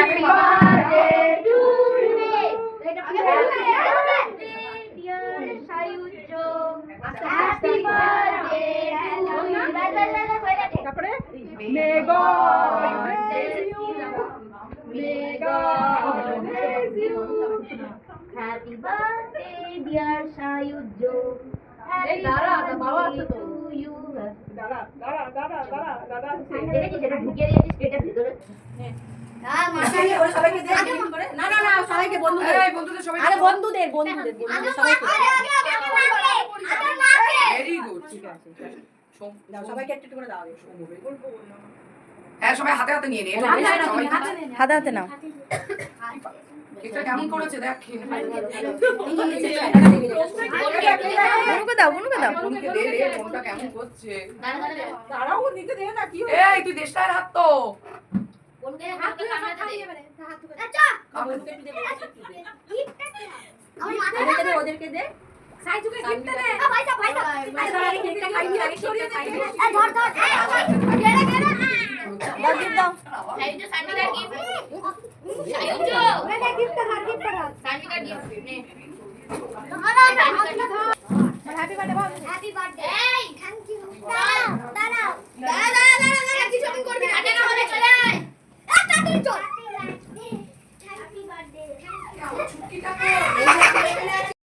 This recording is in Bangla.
Happy birthday to you. Happy birthday dear Sayujo. Happy birthday to you. তারপরে May God bless you. May God bless you. Happy birthday dear Sayujo. Happy birthday to you. দাঁড়া দেখেছিস এটা ঢুকিয়ে দিয়েছিস পেটের ভিতরে সবাইকে দে না সবাইকে বন্ধুদের বন্ধুদের সবাইকে ভেরি গুড ঠিক আছে দাও সবাইকে একটু করে দাও হ্যাঁ সবাই হাতে হাতে নিয়ে নে হাতে হাতে নাও এটা কেমন করেছে দেখ বনুকে দাও বনুকে দাও বনুকে দে রে বনুটা কেমন করছে দাঁড়াও নিতে দে না কি এই তুই দেশটার হাত তো বলুকে হাত দিয়ে মাথা দিয়ে হাত ধরে আচ্ছা আমাকে দে আমার মাথা দে ওদেরকে দে সাইজুকে গিফট দে ভাইসা আরে কেকটা খাই নি আগে সরিয়ে দে ধর গেড়ে দাও গিফট দাও সাইজু সানিকা গিফট সাইজু ওরে গিফট ধর সানিকা গিফট নে হ্যাপি বার্থডে হ্যাপি বার্থডে এই থ্যাংক ইউ